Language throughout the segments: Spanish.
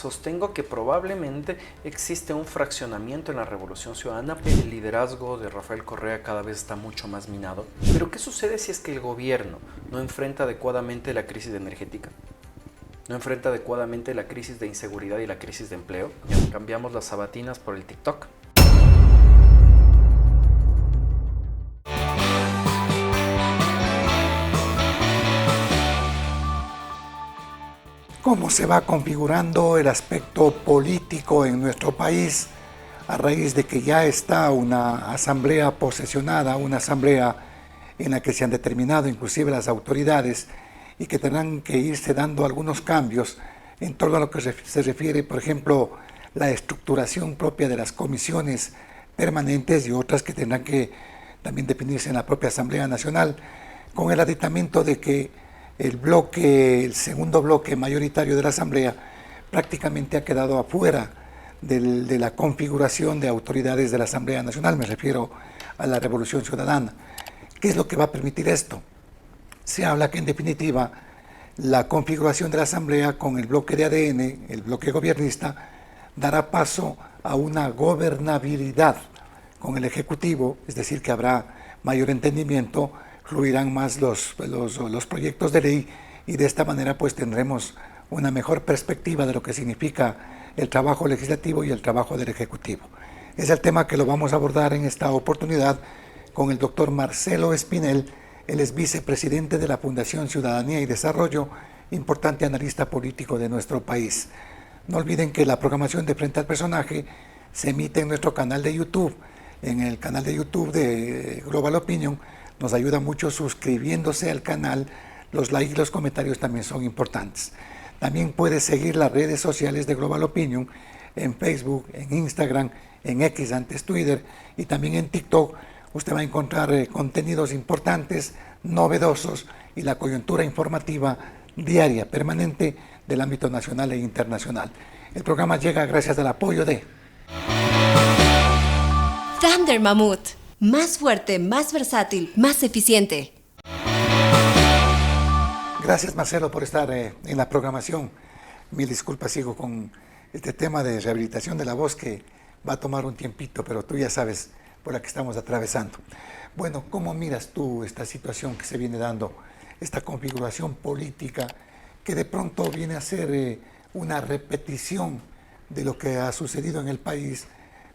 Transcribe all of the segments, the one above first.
sostengo que probablemente existe un fraccionamiento en la Revolución Ciudadana, el liderazgo de Rafael Correa cada vez está mucho más minado. Pero ¿qué sucede si es que el gobierno no enfrenta adecuadamente la crisis energética? ¿No enfrenta adecuadamente la crisis de inseguridad y la crisis de empleo? Ya cambiamos las sabatinas por el TikTok. ¿Cómo se va configurando el aspecto político en nuestro país a raíz de que ya está una asamblea posesionada, una asamblea en la que se han determinado inclusive las autoridades y que tendrán que irse dando algunos cambios en torno a lo que se refiere, por ejemplo, la estructuración propia de las comisiones permanentes y otras que tendrán que también definirse en la propia Asamblea Nacional, con el aditamento de que el segundo bloque mayoritario de la Asamblea prácticamente ha quedado afuera de la configuración de autoridades de la Asamblea Nacional, me refiero a la Revolución Ciudadana. ¿Qué es lo que va a permitir esto? Se habla que en definitiva la configuración de la Asamblea con el bloque de ADN, el bloque gobernista, dará paso a una gobernabilidad con el Ejecutivo, es decir, que habrá mayor entendimiento, fluirán más los proyectos de ley y de esta manera pues tendremos una mejor perspectiva de lo que significa el trabajo legislativo y el trabajo del Ejecutivo. Es el tema que lo vamos a abordar en esta oportunidad con el doctor Marcelo Espinel. Él es vicepresidente de la Fundación Ciudadanía y Desarrollo, importante analista político de nuestro país. No olviden que la programación de Frente al Personaje se emite en nuestro canal de YouTube, en el canal de YouTube de Global Opinion. Nos ayuda mucho suscribiéndose al canal, los likes y los comentarios también son importantes. También puede seguir las redes sociales de Global Opinion en Facebook, en Instagram, en X, antes Twitter, y también en TikTok. Usted va a encontrar contenidos importantes, novedosos y la coyuntura informativa diaria, permanente del ámbito nacional e internacional. El programa llega gracias al apoyo de Thunder Mammoth. Más fuerte, más versátil, más eficiente. Gracias, Marcelo, por estar en la programación. Mil disculpas, sigo con este tema de rehabilitación de la voz que va a tomar un tiempito, pero tú ya sabes por la que estamos atravesando. Bueno, ¿cómo miras tú esta situación que se viene dando, esta configuración política que de pronto viene a ser una repetición de lo que ha sucedido en el país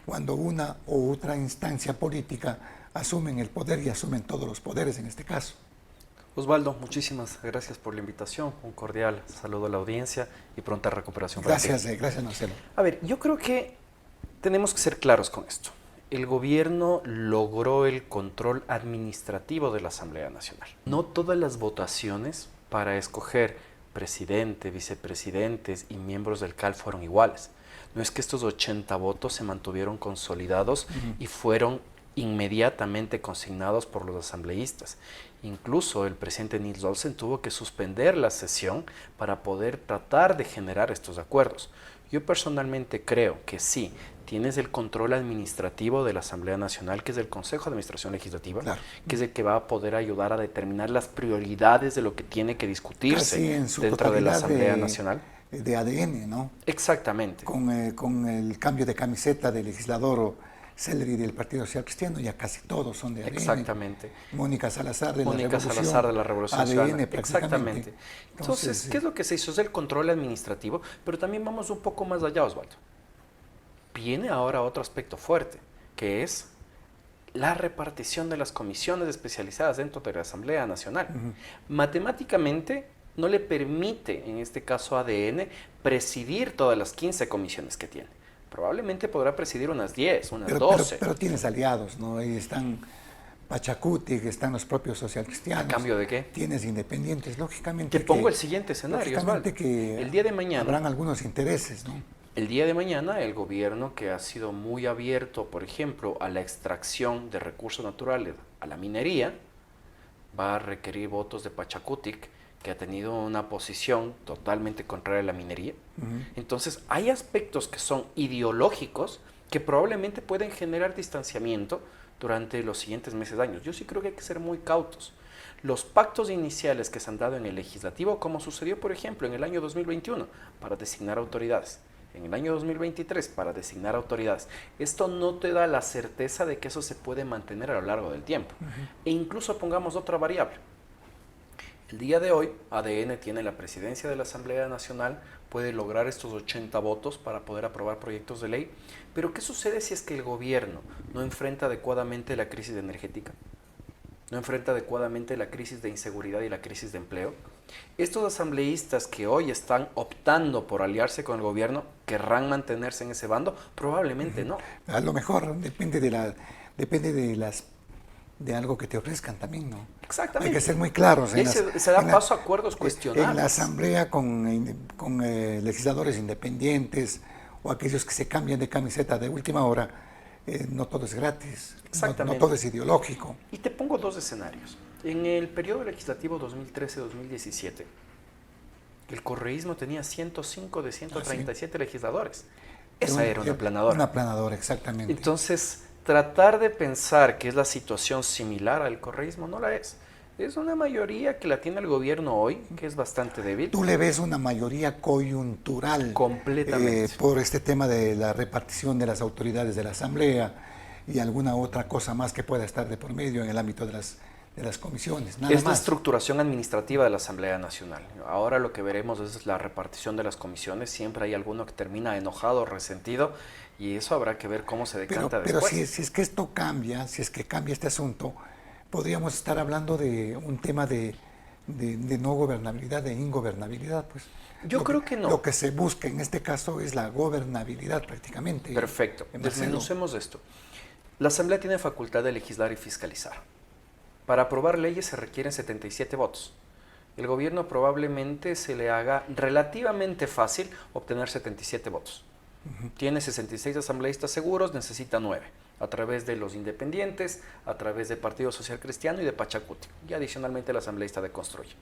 cuando una u otra instancia política asumen el poder y asumen todos los poderes en este caso? Osvaldo, muchísimas gracias por la invitación, un cordial saludo a la audiencia y pronta recuperación. Gracias, gracias Marcelo. A ver, yo creo que tenemos que ser claros con esto. El gobierno logró el control administrativo de la Asamblea Nacional. No todas las votaciones para escoger presidente, vicepresidentes y miembros del CAL fueron iguales. No es que estos 80 votos se mantuvieron consolidados y fueron inmediatamente consignados por los asambleístas. Incluso el presidente Nils Olsen tuvo que suspender la sesión para poder tratar de generar estos acuerdos. Yo personalmente creo que sí, tienes el control administrativo de la Asamblea Nacional, que es el Consejo de Administración Legislativa, claro, que es el que va a poder ayudar a determinar las prioridades de lo que tiene que discutirse dentro de la Asamblea Nacional. De ADN, ¿no? Exactamente. Con el cambio de camiseta del legislador Celery del Partido Social Cristiano, ya casi todos son de ADN. Exactamente. Mónica Salazar de la Revolución Ciudadana. Exactamente. Entonces, ¿qué es lo que se hizo? Es el control administrativo, pero también vamos un poco más allá, Osvaldo. Viene ahora otro aspecto fuerte, que es la repartición de las comisiones especializadas dentro de la Asamblea Nacional. Matemáticamente no le permite, en este caso ADN, presidir todas las 15 comisiones que tiene. Probablemente podrá presidir unas 10, unas 12. Pero tienes aliados, ¿no? Ahí están Pachacuti, que están los propios socialcristianos. ¿A cambio de qué? Tienes independientes, lógicamente. Te pongo el siguiente escenario, Osvaldo. Que el día de mañana habrán algunos intereses, ¿no? El día de mañana el gobierno, que ha sido muy abierto, por ejemplo, a la extracción de recursos naturales, a la minería, va a requerir votos de Pachacutic, que ha tenido una posición totalmente contraria a la minería. Entonces, hay aspectos que son ideológicos que probablemente pueden generar distanciamiento durante los siguientes meses, años. Yo sí creo que hay que ser muy cautos. Los pactos iniciales que se han dado en el legislativo, como sucedió, por ejemplo, en el año 2021, para designar autoridades, en el año 2023 para designar autoridades, esto no te da la certeza de que eso se puede mantener a lo largo del tiempo. E incluso pongamos otra variable. El día de hoy, ADN tiene la presidencia de la Asamblea Nacional, puede lograr estos 80 votos para poder aprobar proyectos de ley, pero ¿qué sucede si es que el gobierno no enfrenta adecuadamente la crisis energética? ¿No enfrenta adecuadamente la crisis de inseguridad y la crisis de empleo? Estos asambleístas que hoy están optando por aliarse con el gobierno, ¿querrán mantenerse en ese bando? Probablemente no. A lo mejor depende de algo que te ofrezcan también, ¿no? Exactamente. Hay que ser muy claros. Y se da paso a acuerdos cuestionables. En la asamblea con legisladores independientes o aquellos que se cambian de camiseta de última hora, no todo es gratis, no todo es ideológico. Y te pongo dos escenarios. En el periodo legislativo 2013-2017, el correísmo tenía 105 de 137 legisladores. Esa era una aplanadora. Una aplanadora, exactamente. Entonces, tratar de pensar que es la situación similar al correísmo no la es. Es una mayoría que la tiene el gobierno hoy, que es bastante débil. ¿Tú le ves una mayoría coyuntural? Completamente. Por este tema de la repartición de las autoridades de la Asamblea y alguna otra cosa más que pueda estar de por medio en el ámbito de las comisiones. Nada es más. La estructuración administrativa de la Asamblea Nacional. Ahora lo que veremos es la repartición de las comisiones. Siempre hay alguno que termina enojado, resentido, y eso habrá que ver cómo se decanta después. Pero si es que esto cambia, si es que cambia este asunto, podríamos estar hablando de un tema de no gobernabilidad, de ingobernabilidad, pues. Yo creo que no. Lo que se busca en este caso es la gobernabilidad prácticamente. Perfecto. Desmenucemos esto. La Asamblea tiene facultad de legislar y fiscalizar. Para aprobar leyes se requieren 77 votos. El gobierno probablemente se le haga relativamente fácil obtener 77 votos. Tiene 66 asambleístas seguros, necesita 9. A través de los independientes, a través del Partido Social Cristiano y de Pachacuti. Y adicionalmente el asambleísta de Construye.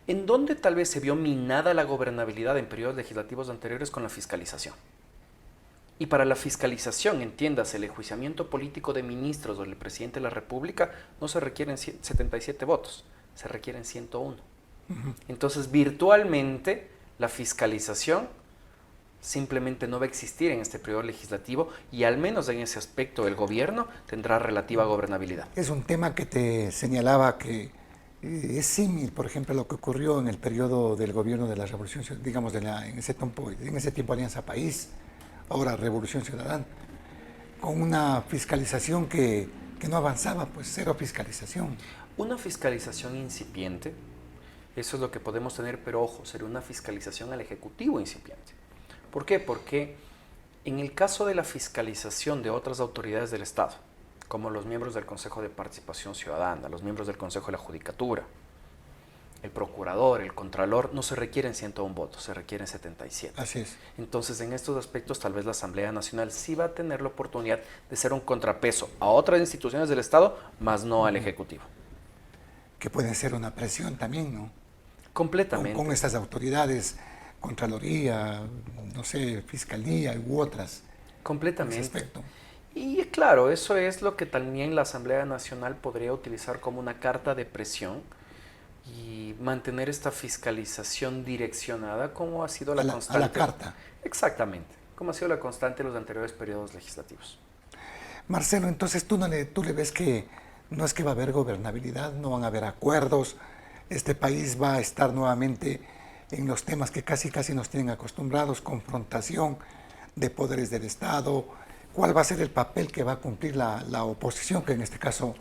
¿En dónde tal vez se vio minada la gobernabilidad en periodos legislativos anteriores? Con la fiscalización. Y para la fiscalización, entiéndase, el enjuiciamiento político de ministros o del presidente de la República, no se requieren 77 votos, se requieren 101. Entonces, virtualmente, la fiscalización simplemente no va a existir en este periodo legislativo y al menos en ese aspecto el gobierno tendrá relativa gobernabilidad. Es un tema que te señalaba que es similar, por ejemplo, a lo que ocurrió en el periodo del gobierno de la Revolución, digamos, en ese tiempo Alianza País, ahora Revolución Ciudadana, con una fiscalización que no avanzaba, pues cero fiscalización. Una fiscalización incipiente, eso es lo que podemos tener, pero ojo, sería una fiscalización al Ejecutivo incipiente. ¿Por qué? Porque en el caso de la fiscalización de otras autoridades del Estado, como los miembros del Consejo de Participación Ciudadana, los miembros del Consejo de la Judicatura, el procurador, el contralor, no se requieren 101 votos, se requieren 77. Así es. Entonces, en estos aspectos, tal vez la Asamblea Nacional sí va a tener la oportunidad de ser un contrapeso a otras instituciones del Estado, más no al Ejecutivo. Que puede ser una presión también, ¿no? Completamente. Con estas autoridades, Contraloría, no sé, Fiscalía u otras. Completamente. En ese aspecto. Y claro, eso es lo que también la Asamblea Nacional podría utilizar como una carta de presión y mantener esta fiscalización direccionada como ha sido la constante. A la carta. Exactamente, como ha sido la constante en los anteriores periodos legislativos. Marcelo, entonces tú le ves que no es que va a haber gobernabilidad, no van a haber acuerdos, este país va a estar nuevamente en los temas que casi nos tienen acostumbrados, confrontación de poderes del Estado. ¿Cuál va a ser el papel que va a cumplir la oposición, que en este caso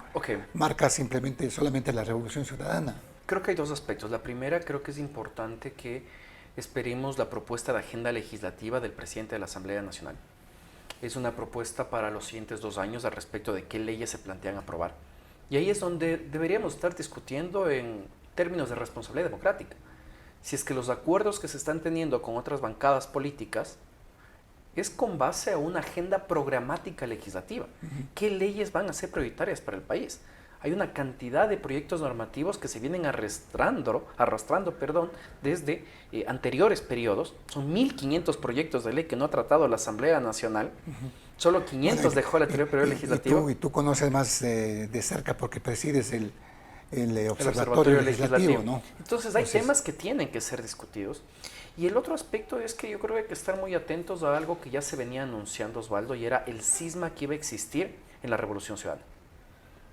marca solamente la Revolución Ciudadana? Creo que hay dos aspectos. La primera, creo que es importante que esperemos la propuesta de agenda legislativa del presidente de la Asamblea Nacional. Es una propuesta para los siguientes 2 años al respecto de qué leyes se plantean aprobar. Y ahí es donde deberíamos estar discutiendo en términos de responsabilidad democrática. Si es que los acuerdos que se están teniendo con otras bancadas políticas es con base a una agenda programática legislativa. ¿Qué leyes van a ser prioritarias para el país? Hay una cantidad de proyectos normativos que se vienen arrastrando desde anteriores periodos. Son 1.500 proyectos de ley que no ha tratado la Asamblea Nacional. Solo 500 dejó el anterior periodo legislativo. Y tú conoces más de cerca porque presides el Observatorio Legislativo, ¿no? Entonces hay temas que tienen que ser discutidos Y el otro aspecto es que yo creo que hay que estar muy atentos a algo que ya se venía anunciando, Osvaldo, y era el cisma que iba a existir en la Revolución Ciudadana.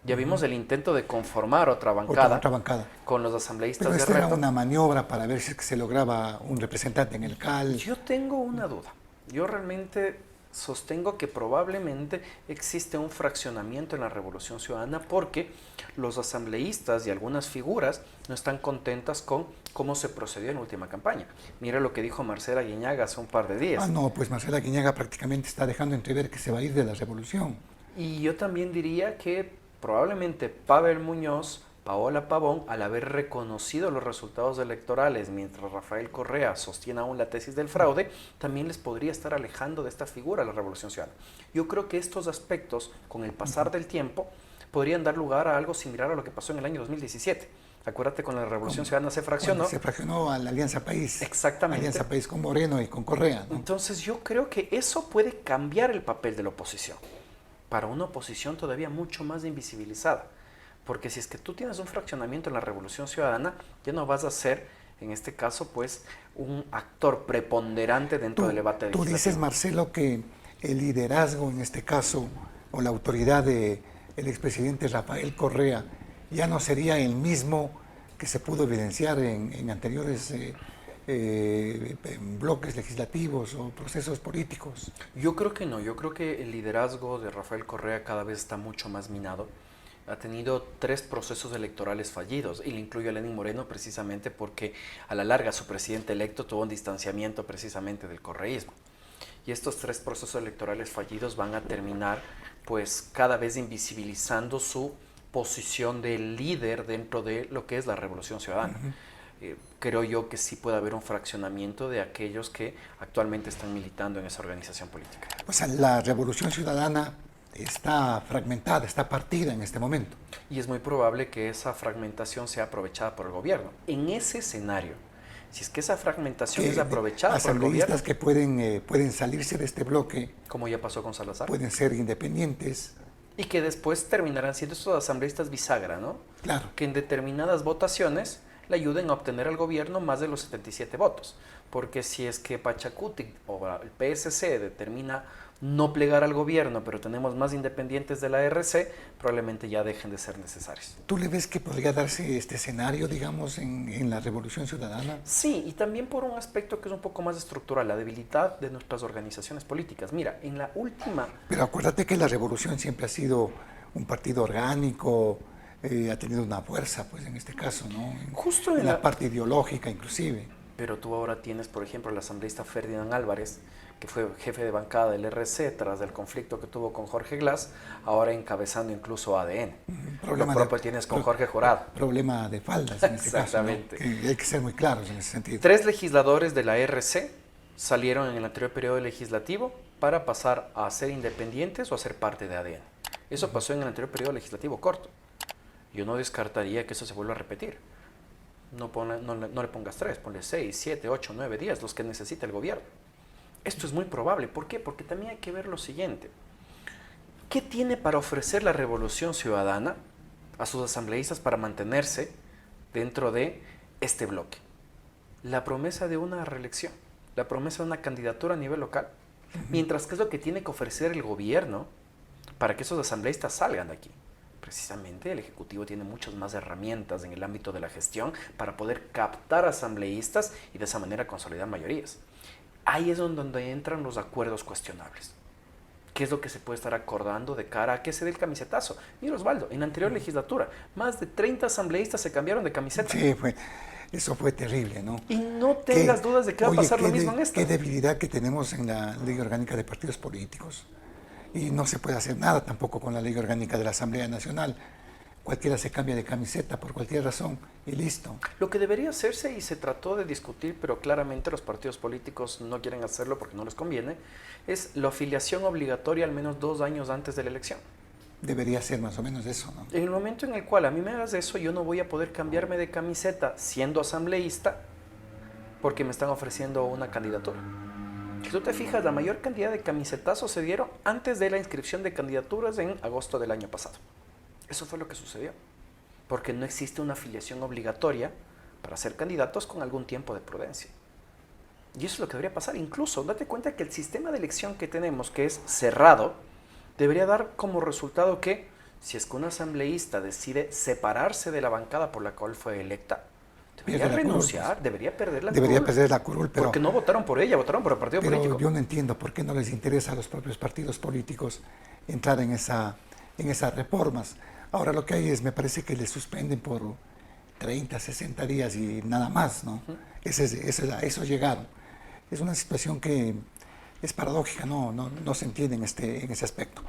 Ya vimos el intento de conformar otra Otra bancada. con los asambleístas Pero de esta era reto. una maniobra para ver si es que se lograba un representante en el CAL. Yo tengo una duda. Yo realmente sostengo que probablemente existe un fraccionamiento en la Revolución Ciudadana porque los asambleístas y algunas figuras no están contentas con cómo se procedió en la última campaña. Mira lo que dijo Marcela Guiñaga hace un par de días. Ah, no, pues Marcela Guiñaga prácticamente está dejando entrever que se va a ir de la revolución. Y yo también diría que probablemente Pavel Muñoz, Paola Pavón, al haber reconocido los resultados electorales mientras Rafael Correa sostiene aún la tesis del fraude, también les podría estar alejando de esta figura la Revolución Ciudadana. Yo creo que estos aspectos, con el pasar del tiempo, podrían dar lugar a algo similar a lo que pasó en el año 2017. Acuérdate, con la Revolución Ciudadana se fraccionó. Se fraccionó a la Alianza País. Exactamente. Alianza País con Moreno y con Correa, ¿no? Entonces yo creo que eso puede cambiar el papel de la oposición, para una oposición todavía mucho más invisibilizada. Porque si es que tú tienes un fraccionamiento en la Revolución Ciudadana, ya no vas a ser, en este caso, pues, un actor preponderante dentro del debate legislativo. Tú dices, Marcelo, que el liderazgo, en este caso, o la autoridad del expresidente Rafael Correa, ya no sería el mismo que se pudo evidenciar en anteriores bloques legislativos o procesos políticos. Yo creo que no, yo creo que el liderazgo de Rafael Correa cada vez está mucho más minado. Ha tenido 3 procesos electorales fallidos, y le incluyo a Lenín Moreno precisamente porque a la larga su presidente electo tuvo un distanciamiento precisamente del correísmo. Y estos 3 procesos electorales fallidos van a terminar pues cada vez invisibilizando su posición de líder dentro de lo que es la Revolución Ciudadana. Creo yo que sí puede haber un fraccionamiento de aquellos que actualmente están militando en esa organización política. O sea, la Revolución Ciudadana está fragmentada, está partida en este momento. Y es muy probable que esa fragmentación sea aprovechada por el gobierno. En ese escenario, si es que esa fragmentación es aprovechada por el gobierno, asambleístas que pueden salirse de este bloque, como ya pasó con Salazar, pueden ser independientes. y que después terminarán siendo estos asambleístas bisagra, ¿no? Claro. Que en determinadas votaciones le ayuden a obtener al gobierno más de los 77 votos. Porque si es que Pachacuti o el PSC determina no plegar al gobierno, pero tenemos más independientes de la RC, probablemente ya dejen de ser necesarios. ¿Tú le ves que podría darse este escenario, digamos, en la Revolución Ciudadana? Sí, y también por un aspecto que es un poco más estructural, la debilidad de nuestras organizaciones políticas. Mira, en la última... Pero acuérdate que la Revolución siempre ha sido un partido orgánico, ha tenido una fuerza, pues en este caso, ¿no? Justo en la parte ideológica, inclusive. Pero tú ahora tienes, por ejemplo, el asambleísta Ferdinand Álvarez, que fue jefe de bancada del RC tras el conflicto que tuvo con Jorge Glass, ahora encabezando incluso ADN. Lo propio tienes con Jorge Jurado. Problema de faldas en este Exactamente. caso, ¿no? Que hay que ser muy claros en ese sentido. 3 legisladores de la RC salieron en el anterior periodo legislativo para pasar a ser independientes o a ser parte de ADN. Eso pasó en el anterior periodo legislativo corto. Yo no descartaría que eso se vuelva a repetir. No le pongas 3, ponle 6, 7, 8, 9 días, los que necesita el gobierno. Esto es muy probable. ¿Por qué? Porque también hay que ver lo siguiente. ¿Qué tiene para ofrecer la Revolución Ciudadana a sus asambleístas para mantenerse dentro de este bloque? La promesa de una reelección, la promesa de una candidatura a nivel local. Mientras que es lo que tiene que ofrecer el gobierno para que esos asambleístas salgan de aquí. Precisamente el Ejecutivo tiene muchas más herramientas en el ámbito de la gestión para poder captar asambleístas y de esa manera consolidar mayorías. Ahí es donde entran los acuerdos cuestionables. ¿Qué es lo que se puede estar acordando de cara a que se dé el camisetazo? Mira, Osvaldo, en la anterior legislatura, más de 30 asambleístas se cambiaron de camiseta. Sí, eso fue terrible, ¿no? Y no tengas dudas de que va a pasar lo mismo en esta. Qué debilidad que tenemos en la Ley Orgánica de Partidos Políticos. Y no se puede hacer nada tampoco con la Ley Orgánica de la Asamblea Nacional. Cualquiera se cambia de camiseta por cualquier razón y listo. Lo que debería hacerse, y se trató de discutir, pero claramente los partidos políticos no quieren hacerlo porque no les conviene, es la afiliación obligatoria al menos 2 años antes de la elección. Debería ser más o menos eso, ¿no? En el momento en el cual a mí me hagas eso, yo no voy a poder cambiarme de camiseta siendo asambleísta porque me están ofreciendo una candidatura. Si tú te fijas, la mayor cantidad de camisetazos se dieron antes de la inscripción de candidaturas en agosto del año pasado. Eso fue lo que sucedió, porque no existe una afiliación obligatoria para ser candidatos con algún tiempo de prudencia. Y eso es lo que debería pasar. Incluso, date cuenta que el sistema de elección que tenemos, que es cerrado, debería dar como resultado que si es que un asambleísta decide separarse de la bancada por la cual fue electa, debería renunciar, debería perder la curul. Debería perder la curul, pero... Porque no votaron por ella, votaron por el partido político. Pero yo no entiendo por qué no les interesa a los propios partidos políticos entrar en esas reformas. Ahora lo que hay es, me parece que les suspenden por 30, 60 días y nada más, ¿no? A eso llegaron. Es una situación que es paradójica, no se entiende en ese aspecto.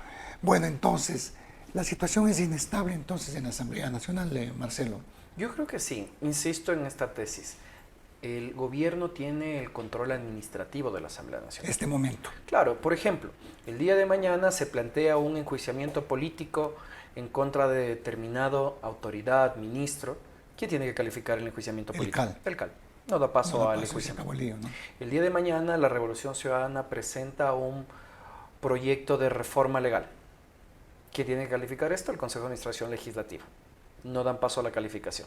Bueno, entonces, la situación es inestable entonces en la Asamblea Nacional, Marcelo. Yo creo que sí, insisto en esta tesis. El gobierno tiene el control administrativo de la Asamblea Nacional. Este momento. Claro, por ejemplo, el día de mañana se plantea un enjuiciamiento político en contra de determinado autoridad, ministro. ¿Quién tiene que calificar el enjuiciamiento político? El CAL. No da paso al enjuiciamiento. ¿No? El día de mañana la Revolución Ciudadana presenta un proyecto de reforma legal. ¿Quién tiene que calificar esto? El Consejo de Administración Legislativa. No dan paso a la calificación.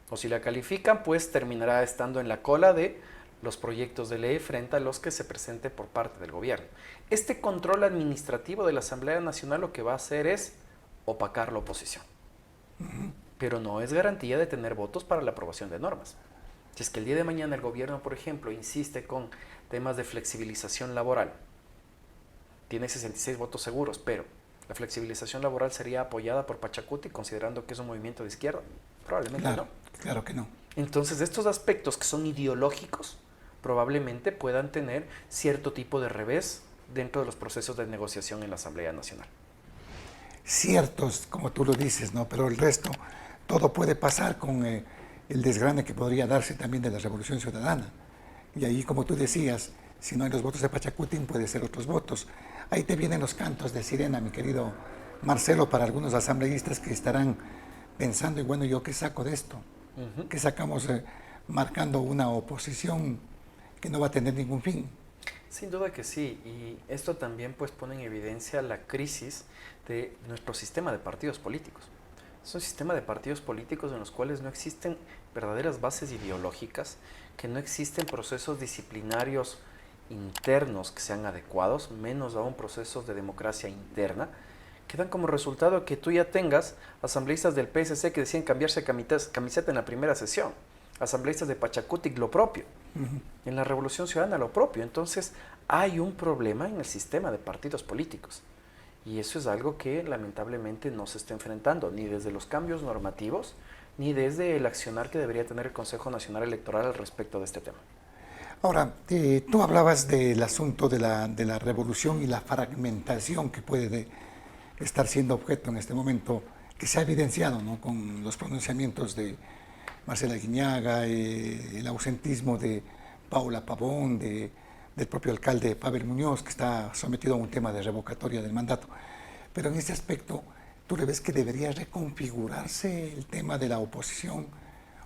O si la califican, pues terminará estando en la cola de los proyectos de ley frente a los que se presente por parte del gobierno. Este control administrativo de la Asamblea Nacional lo que va a hacer es opacar la oposición. Pero no es garantía de tener votos para la aprobación de normas. Si es que el día de mañana el gobierno, por ejemplo, insiste con temas de flexibilización laboral, tiene 66 votos seguros, pero la flexibilización laboral sería apoyada por Pachacuti, considerando que es un movimiento de izquierda. Probablemente no. Claro que no. Entonces, estos aspectos que son ideológicos probablemente puedan tener cierto tipo de revés dentro de los procesos de negociación en la Asamblea Nacional. Ciertos, como tú lo dices, ¿no? Pero el resto, todo puede pasar con el desgrane que podría darse también de la Revolución Ciudadana. Y ahí, como tú decías, si no hay los votos de Pachacuti, puede ser otros votos. Ahí te vienen los cantos de sirena, mi querido Marcelo, para algunos asambleístas que estarán pensando, y bueno, ¿yo qué saco de esto? ¿Qué sacamos marcando una oposición que no va a tener ningún fin? Sin duda que sí, y esto también pues pone en evidencia la crisis de nuestro sistema de partidos políticos. Es un sistema de partidos políticos en los cuales no existen verdaderas bases ideológicas, que no existen procesos disciplinarios internos que sean adecuados, menos aún procesos de democracia interna, que dan como resultado que tú ya tengas asambleístas del PSC que deciden cambiarse camiseta en la primera sesión, asambleístas de Pachacuti lo propio, en la Revolución Ciudadana lo propio. Entonces hay un problema en el sistema de partidos políticos y eso es algo que lamentablemente no se está enfrentando ni desde los cambios normativos ni desde el accionar que debería tener el Consejo Nacional Electoral al respecto de este tema. Ahora, tú hablabas del asunto de la revolución y la fragmentación que puede estar siendo objeto en este momento, que se ha evidenciado, ¿no?, con los pronunciamientos de Marcela Guiñaga, el ausentismo de Paula Pavón, del propio alcalde Pavel Muñoz, que está sometido a un tema de revocatoria del mandato. Pero en este aspecto, ¿tú le ves que debería reconfigurarse el tema de la oposición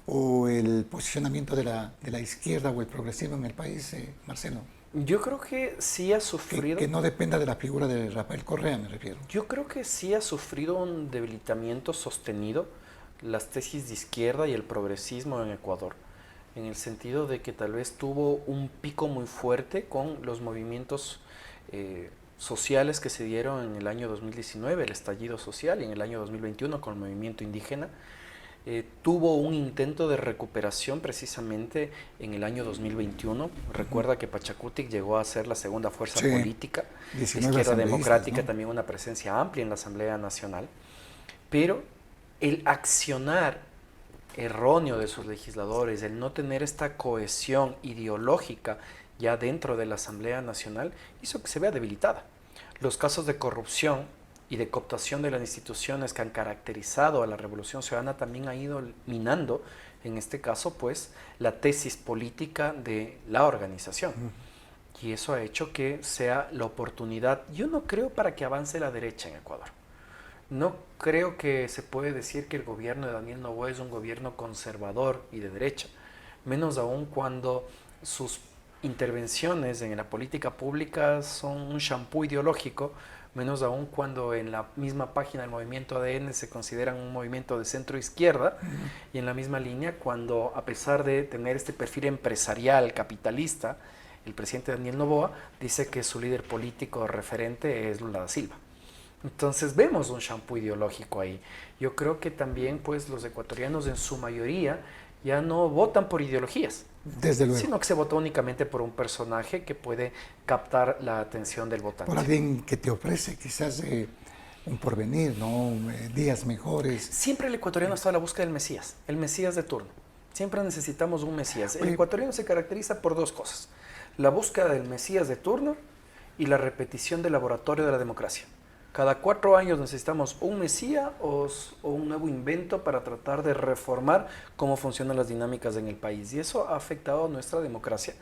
o el posicionamiento de la izquierda o el progresismo en el país, Marcelo? Yo creo que sí ha sufrido... Que no dependa de la figura de Rafael Correa, me refiero. Yo creo que sí ha sufrido un debilitamiento sostenido las tesis de izquierda y el progresismo en Ecuador, en el sentido de que tal vez tuvo un pico muy fuerte con los movimientos sociales que se dieron en el año 2019, el estallido social, y en el año 2021 con el movimiento indígena. Tuvo un intento de recuperación precisamente en el año 2021. Recuerda que Pachacuti llegó a ser la segunda fuerza política, la izquierda democrática, ¿no?, también una presencia amplia en la Asamblea Nacional, pero el accionar erróneo de sus legisladores, el no tener esta cohesión ideológica ya dentro de la Asamblea Nacional, hizo que se vea debilitada. Los casos de corrupción y de cooptación de las instituciones que han caracterizado a la Revolución Ciudadana también ha ido minando, en este caso, pues, la tesis política de la organización. Y eso ha hecho que sea la oportunidad, yo no creo, para que avance la derecha en Ecuador. No creo que se puede decir que el gobierno de Daniel Noboa es un gobierno conservador y de derecha, menos aún cuando sus intervenciones en la política pública son un shampoo ideológico, menos aún cuando en la misma página del movimiento ADN se consideran un movimiento de centro-izquierda, y en la misma línea cuando, a pesar de tener este perfil empresarial, capitalista, El presidente Daniel Noboa dice que su líder político referente es Lula da Silva. Entonces vemos un shampoo ideológico ahí. Yo creo que también pues los ecuatorianos en su mayoría ya no votan por ideologías, Desde luego. sino que se vota únicamente por un personaje que puede captar la atención del votante. Por alguien que te ofrece quizás un porvenir, ¿no? Días mejores. Siempre el ecuatoriano está a la búsqueda del Mesías, el Mesías de turno. Siempre necesitamos un Mesías. El Oye, ecuatoriano se caracteriza por dos cosas: la búsqueda del Mesías de turno y la repetición del laboratorio de la democracia. Cada 4 años necesitamos un Mesías o un nuevo invento para tratar de reformar cómo funcionan las dinámicas en el país. Y eso ha afectado a nuestra democracia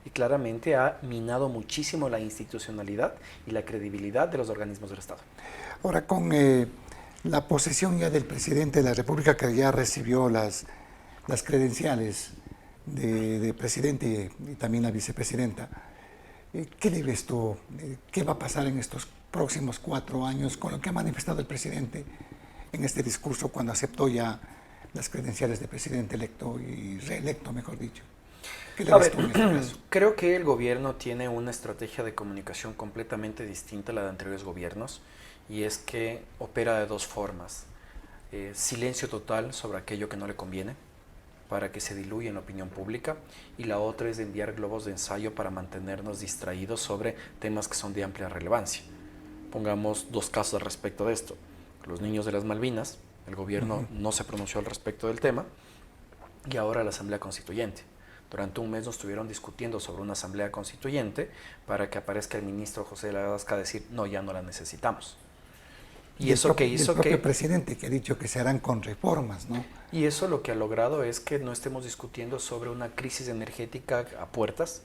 y claramente ha minado muchísimo la institucionalidad y la credibilidad de los organismos del Estado. Ahora, con la posesión ya del presidente de la República, que ya recibió las credenciales de presidente y también la vicepresidenta, ¿qué le ves tú? ¿Qué va a pasar en estos próximos 4 años con lo que ha manifestado el presidente en este discurso cuando aceptó ya las credenciales de presidente electo y reelecto, mejor dicho? ¿Qué le A ves ver, tú en este caso? creo que el gobierno tiene una estrategia de comunicación completamente distinta a la de anteriores gobiernos, y es que opera de dos formas: silencio total sobre aquello que no le conviene para que se diluya en la opinión pública, y la otra es enviar globos de ensayo para mantenernos distraídos sobre temas que son de amplia relevancia. Pongamos 2 casos al respecto de esto: los niños de las Malvinas. El gobierno no se pronunció al respecto del tema, y ahora la Asamblea Constituyente. Durante un mes nos estuvieron discutiendo sobre una Asamblea Constituyente para que aparezca el ministro José de la Gasca a decir: no, ya no la necesitamos. Y eso que hizo el propio que... presidente que ha dicho que se harán con reformas, ¿no? Y eso lo que ha logrado es que no estemos discutiendo sobre una crisis energética a puertas,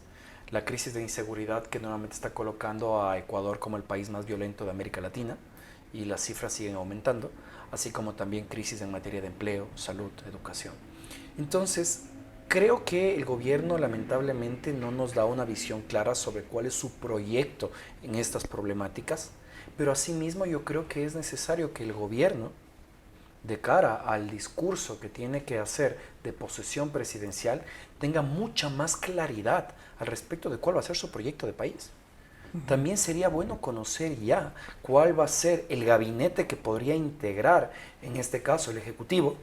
la crisis de inseguridad que nuevamente está colocando a Ecuador como el país más violento de América Latina, y las cifras siguen aumentando, así como también crisis en materia de empleo, salud, educación. Entonces, creo que el gobierno lamentablemente no nos da una visión clara sobre cuál es su proyecto en estas problemáticas, pero asimismo yo creo que es necesario que el gobierno, de cara al discurso que tiene que hacer de posesión presidencial, tenga mucha más claridad al respecto de cuál va a ser su proyecto de país. También sería bueno conocer ya cuál va a ser el gabinete que podría integrar, en este caso el Ejecutivo.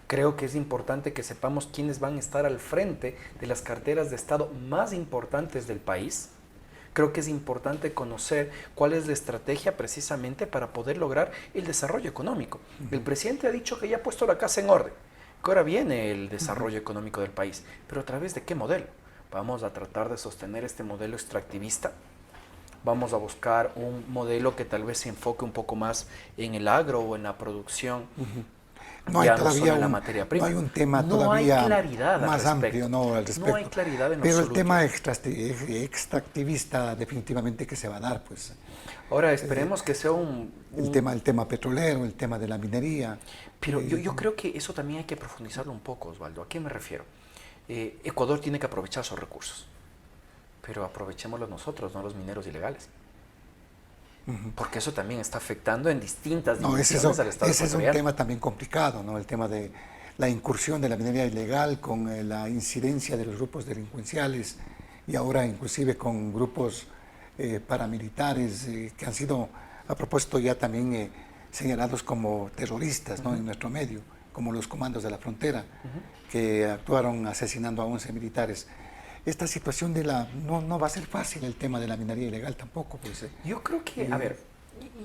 Creo que es importante que sepamos quiénes van a estar al frente de las carteras de Estado más importantes del país. Creo que es importante conocer cuál es la estrategia precisamente para poder lograr el desarrollo económico. El presidente ha dicho que ya ha puesto la casa en orden, que ahora viene el desarrollo económico del país, pero ¿a través de qué modelo? ¿Vamos a tratar de sostener este modelo extractivista? ¿Vamos a buscar un modelo que tal vez se enfoque un poco más en el agro o en la producción? No hay Ya todavía solo en la materia prima. no hay un tema No todavía hay claridad más al amplio, ¿no? Al respecto. No hay claridad en Pero absoluto. el tema extractivista definitivamente que se va a dar, pues. Ahora esperemos que sea El tema petrolero, el tema de la minería. Pero yo creo que eso también hay que profundizarlo un poco, Osvaldo. ¿A qué me refiero? Ecuador tiene que aprovechar sus recursos, pero aprovechémoslos nosotros, no los mineros ilegales. Porque eso también está afectando en distintas dimensiones al Estado ese es un ecuatoriano. tema también complicado, ¿no? El tema de la incursión de la minería ilegal con la incidencia de los grupos delincuenciales y ahora inclusive con grupos paramilitares que han sido, a propósito, ya también señalados como terroristas, ¿no? En nuestro medio, como los comandos de la frontera, que actuaron asesinando a 11 militares. Esta situación no va a ser fácil, el tema de la minería ilegal tampoco, pues. Yo creo que, a ver,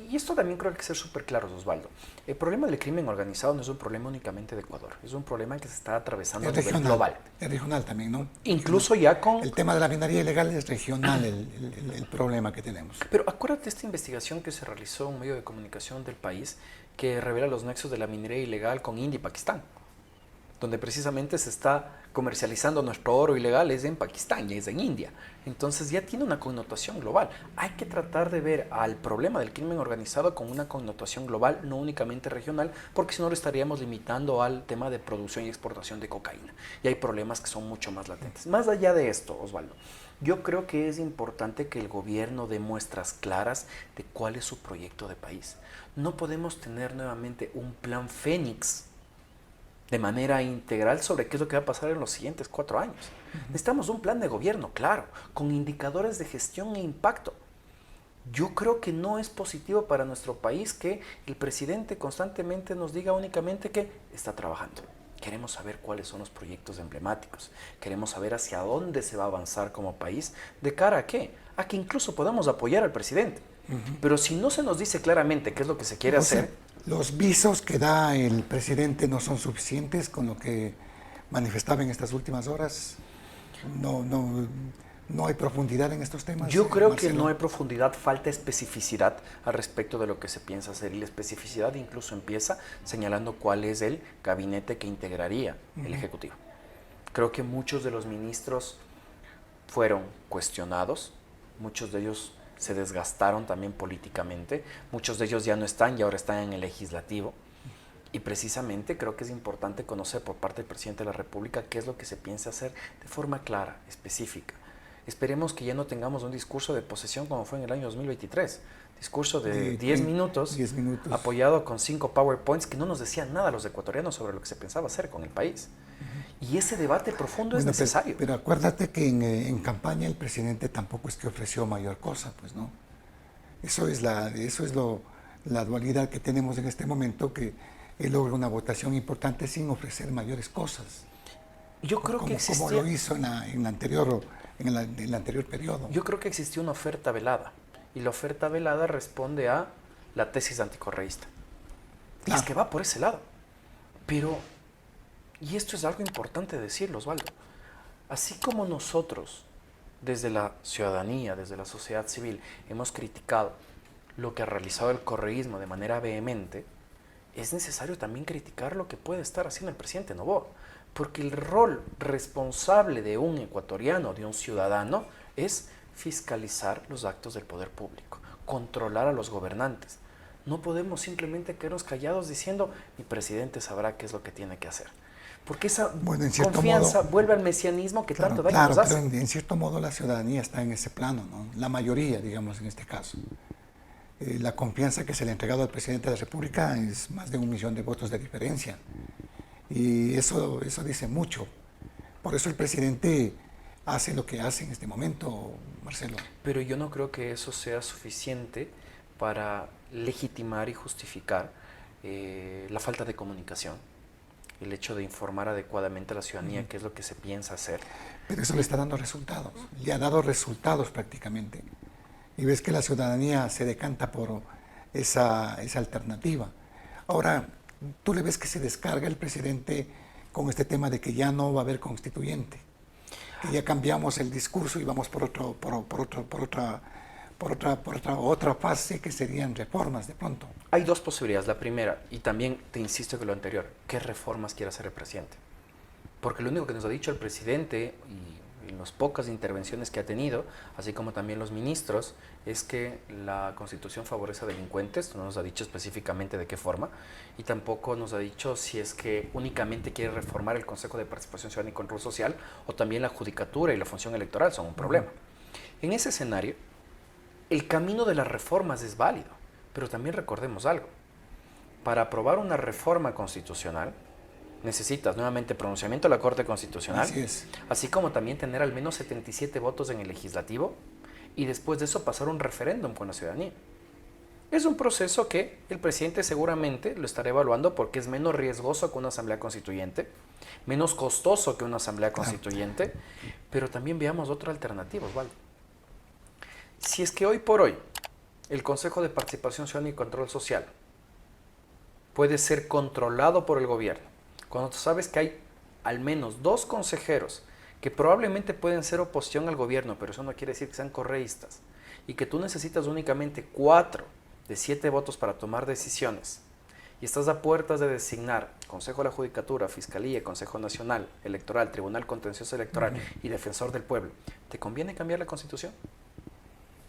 y esto también creo que hay que ser súper claros, Osvaldo. El problema del crimen organizado no es un problema únicamente de Ecuador, es un problema que se está atravesando a nivel global. Es regional también, ¿no? Incluso ya con... El tema de la minería ilegal es regional el problema que tenemos. Pero acuérdate de esta investigación que se realizó en un medio de comunicación del país que revela los nexos de la minería ilegal con India y Pakistán, donde precisamente se está comercializando nuestro oro ilegal, es en Pakistán y es en India. Entonces ya tiene una connotación global. Hay que tratar de ver al problema del crimen organizado con una connotación global, no únicamente regional, porque si no lo estaríamos limitando al tema de producción y exportación de cocaína. Y hay problemas que son mucho más latentes. Más allá de esto, Osvaldo, yo creo que es importante que el gobierno dé muestras claras de cuál es su proyecto de país. No podemos tener nuevamente un plan Fénix de manera integral sobre qué es lo que va a pasar en los siguientes 4 años. Necesitamos un plan de gobierno, claro, con indicadores de gestión e impacto. Yo creo que no es positivo para nuestro país que el presidente constantemente nos diga únicamente que está trabajando. Queremos saber cuáles son los proyectos emblemáticos. Queremos saber hacia dónde se va a avanzar como país. ¿De cara a qué? A que incluso podamos apoyar al presidente. Pero si no se nos dice claramente qué es lo que se quiere hacer... Los visos que da el presidente no son suficientes con lo que manifestaba en estas últimas horas. No hay profundidad en estos temas. Yo creo Marcelo. que no hay profundidad, falta especificidad al respecto de lo que se piensa hacer. Y la especificidad incluso empieza señalando cuál es el gabinete que integraría el Ejecutivo. Creo que muchos de los ministros fueron cuestionados, muchos de ellos se desgastaron también políticamente, muchos de ellos ya no están y ahora están en el legislativo. Y precisamente creo que es importante conocer por parte del presidente de la República qué es lo que se piensa hacer de forma clara, específica. Esperemos que ya no tengamos un discurso de posesión como fue en el año 2023. Discurso de 10 minutos, apoyado con 5 PowerPoints que no nos decían nada a los ecuatorianos sobre lo que se pensaba hacer con el país. Y ese debate profundo es necesario. Pero acuérdate que en campaña el presidente tampoco es que ofreció mayor cosa, pues no. Eso es la dualidad que tenemos en este momento, que él logra una votación importante sin ofrecer mayores cosas. Yo creo que existía... Como lo hizo en el anterior periodo. Yo creo que existía una oferta velada. Y la oferta velada responde a la tesis anticorreísta. Claro. Es que va por ese lado. Pero, y esto es algo importante decirlo, Osvaldo, así como nosotros, desde la ciudadanía, desde la sociedad civil, hemos criticado lo que ha realizado el correísmo de manera vehemente, es necesario también criticar lo que puede estar haciendo el presidente Noboa. Porque el rol responsable de un ecuatoriano, de un ciudadano, es fiscalizar los actos del poder público, controlar a los gobernantes. No podemos simplemente quedarnos callados diciendo mi presidente sabrá qué es lo que tiene que hacer. Porque esa confianza vuelve al mesianismo que tanto daño nos hace. Pero en cierto modo la ciudadanía está en ese plano, ¿no? La mayoría, digamos, en este caso. La confianza que se le ha entregado al presidente de la República es más de 1 millón de votos de diferencia. Y eso dice mucho. Por eso el presidente hace lo que hace en este momento, Marcelo. Pero yo no creo que eso sea suficiente para legitimar y justificar la falta de comunicación, el hecho de informar adecuadamente a la ciudadanía qué es lo que se piensa hacer. Pero eso le está dando resultados, le ha dado resultados prácticamente. Y ves que la ciudadanía se decanta por esa alternativa. Ahora, tú le ves que se descarga el presidente con este tema de que ya no va a haber constituyente, que ya cambiamos el discurso y vamos por otra fase que serían reformas de pronto. Hay 2 posibilidades. La primera, y también te insisto que lo anterior, ¿qué reformas quiere hacer el presidente? Porque lo único que nos ha dicho el presidente y en las pocas intervenciones que ha tenido, así como también los ministros, es que la Constitución favorece a delincuentes. No nos ha dicho específicamente de qué forma, y tampoco nos ha dicho si es que únicamente quiere reformar el Consejo de Participación Ciudadana y Control Social, o también la judicatura y la función electoral son un problema. En ese escenario, el camino de las reformas es válido, pero también recordemos algo. Para aprobar una reforma constitucional, necesitas nuevamente pronunciamiento de la Corte Constitucional, así como también tener al menos 77 votos en el legislativo, y después de eso pasar un referéndum con la ciudadanía. Es un proceso que el presidente seguramente lo estará evaluando porque es menos riesgoso que una asamblea constituyente, menos costoso que una asamblea constituyente, pero también veamos otra alternativa, Osvaldo. Si es que hoy por hoy el Consejo de Participación Ciudadana y Control Social puede ser controlado por el gobierno, cuando tú sabes que hay al menos 2 consejeros que probablemente pueden ser oposición al gobierno, pero eso no quiere decir que sean correístas, y que tú necesitas únicamente 4 de 7 votos para tomar decisiones, y estás a puertas de designar Consejo de la Judicatura, Fiscalía, Consejo Nacional Electoral, Tribunal Contencioso Electoral y Defensor del Pueblo, ¿te conviene cambiar la Constitución?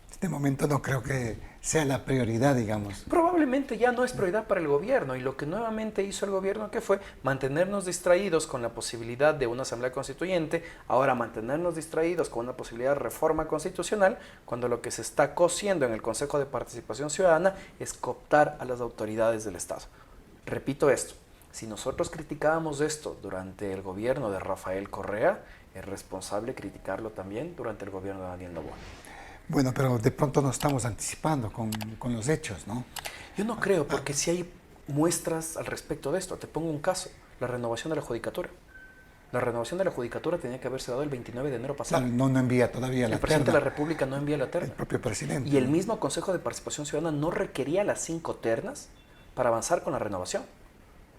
En este momento no creo que sea la prioridad, digamos. Probablemente ya no es prioridad para el gobierno, y lo que nuevamente hizo el gobierno, que fue mantenernos distraídos con la posibilidad de una asamblea constituyente, ahora mantenernos distraídos con una posibilidad de reforma constitucional, cuando lo que se está cociendo en el Consejo de Participación Ciudadana es cooptar a las autoridades del Estado. Repito esto, Si nosotros criticábamos esto durante el gobierno de Rafael Correa, es responsable criticarlo también durante el gobierno de Daniel Noboa. Bueno, pero de pronto nos estamos anticipando con los hechos, ¿no? Yo no creo, porque si hay muestras al respecto de esto. Te pongo un caso, la renovación de la judicatura. La renovación de la judicatura tenía que haberse dado el 29 de enero pasado. Claro, no envía todavía la El presidente terna. de la República no envía la terna. El propio presidente. Y el mismo Consejo de Participación Ciudadana no requería las 5 ternas para avanzar con la renovación.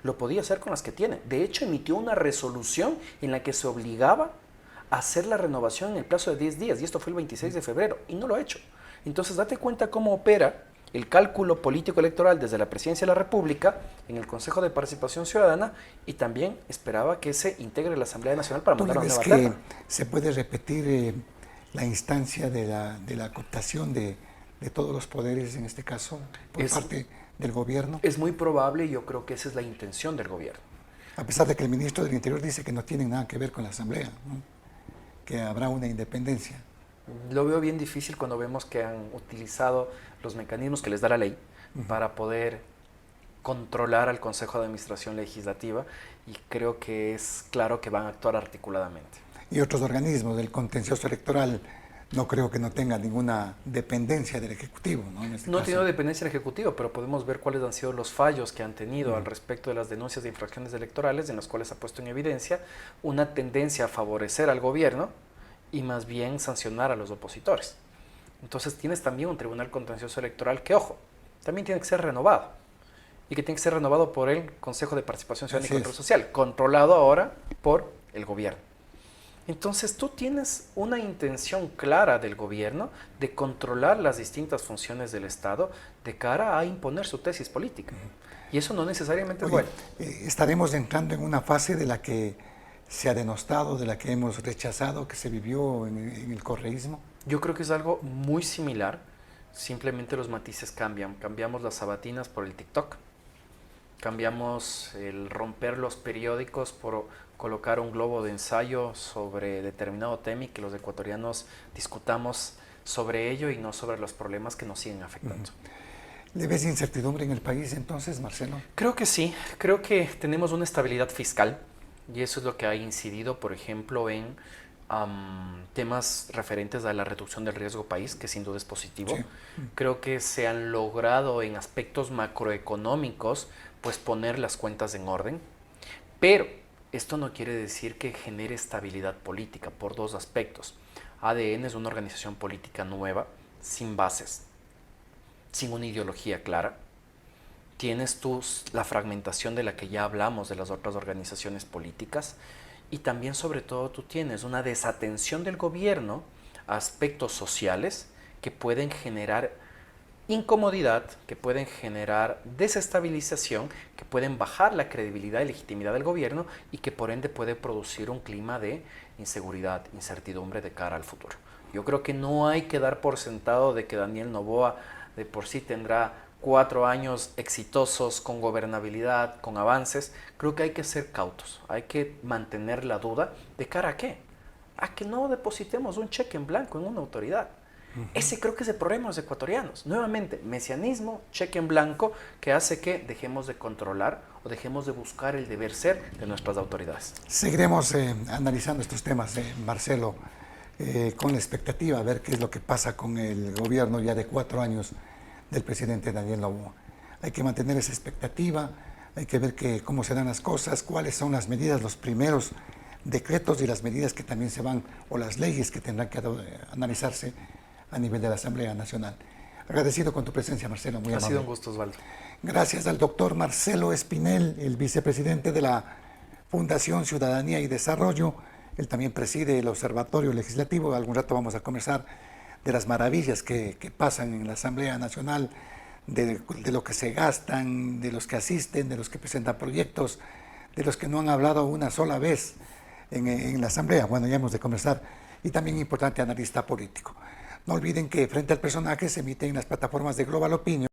Lo podía hacer con las que tiene. De hecho, emitió una resolución en la que se obligaba a hacer la renovación en el plazo de 10 días. Y esto fue el 26 de febrero. Y no lo ha hecho. Entonces, date cuenta cómo opera el cálculo político electoral desde la Presidencia de la República en el Consejo de Participación Ciudadana, y también esperaba que se integre la Asamblea Nacional para ¿Tú mandar una crees nueva que terna. se puede repetir la instancia de la cooptación de todos los poderes, en este caso, por parte del gobierno? Es muy probable, y yo creo que esa es la intención del gobierno. A pesar de que el ministro del Interior dice que no tienen nada que ver con la Asamblea, ¿no? Que habrá una independencia. Lo veo bien difícil cuando vemos que han utilizado los mecanismos que les da la ley para poder controlar al Consejo de Administración Legislativa, y creo que es claro que van a actuar articuladamente. Y otros organismos del contencioso electoral no creo que no tengan ninguna dependencia del Ejecutivo, ¿no? En este No ha caso. tenido dependencia del Ejecutivo, pero podemos ver cuáles han sido los fallos que han tenido al respecto de las denuncias de infracciones electorales, en las cuales ha puesto en evidencia una tendencia a favorecer al gobierno y más bien sancionar a los opositores. Entonces tienes también un tribunal contencioso electoral que, ojo, también tiene que ser renovado, y que tiene que ser renovado por el Consejo de Participación Ciudadana y Así Control es. Social, controlado ahora por el gobierno. Entonces tú tienes una intención clara del gobierno de controlar las distintas funciones del Estado de cara a imponer su tesis política. Y eso no necesariamente es Oye, bueno. estaremos entrando en una fase de la que se ha denostado, de la que hemos rechazado, que se vivió en el correísmo. Yo creo que es algo muy similar, simplemente los matices cambian. Cambiamos las sabatinas por el TikTok, cambiamos el romper los periódicos por colocar un globo de ensayo sobre determinado tema y que los ecuatorianos discutamos sobre ello y no sobre los problemas que nos siguen afectando. ¿Le ves incertidumbre en el país entonces, Marcelo? Creo que sí, creo que tenemos una estabilidad fiscal, y eso es lo que ha incidido, por ejemplo, en temas referentes a la reducción del riesgo país, que sin duda es positivo. Sí. Creo que se han logrado en aspectos macroeconómicos pues poner las cuentas en orden, pero esto no quiere decir que genere estabilidad política por dos aspectos. ADN es una organización política nueva, sin bases, sin una ideología clara. Tienes tú la fragmentación de la que ya hablamos de las otras organizaciones políticas, y también, sobre todo, tú tienes una desatención del gobierno a aspectos sociales que pueden generar incomodidad, que pueden generar desestabilización, que pueden bajar la credibilidad y legitimidad del gobierno, y que por ende puede producir un clima de inseguridad, incertidumbre de cara al futuro. Yo creo que no hay que dar por sentado de que Daniel Noboa de por sí tendrá 4 años exitosos, con gobernabilidad, con avances. Creo que hay que ser cautos, hay que mantener la duda de cara a qué, a que no depositemos un cheque en blanco en una autoridad. Ese creo que es el problema de los ecuatorianos. Nuevamente, mesianismo, cheque en blanco, que hace que dejemos de controlar o dejemos de buscar el deber ser de nuestras autoridades. Seguiremos analizando estos temas, Marcelo, con la expectativa a ver qué es lo que pasa con el gobierno ya de 4 años del presidente Daniel Noboa. Hay que mantener esa expectativa, hay que ver cómo se dan las cosas, cuáles son las medidas, los primeros decretos y las medidas que también se van, o las leyes que tendrán que analizarse a nivel de la Asamblea Nacional. Agradecido con tu presencia, Marcelo, muy amable. Ha sido un gusto, Osvaldo. Gracias al doctor Marcelo Espinel, el vicepresidente de la Fundación Ciudadanía y Desarrollo. Él también preside el Observatorio Legislativo. Algún rato vamos a conversar de las maravillas que pasan en la Asamblea Nacional, de lo que se gastan, de los que asisten, de los que presentan proyectos, de los que no han hablado una sola vez en la Asamblea. Bueno, ya hemos de conversar. Y también importante analista político. No olviden que Frente al Personaje se emite en las plataformas de Global Opinion.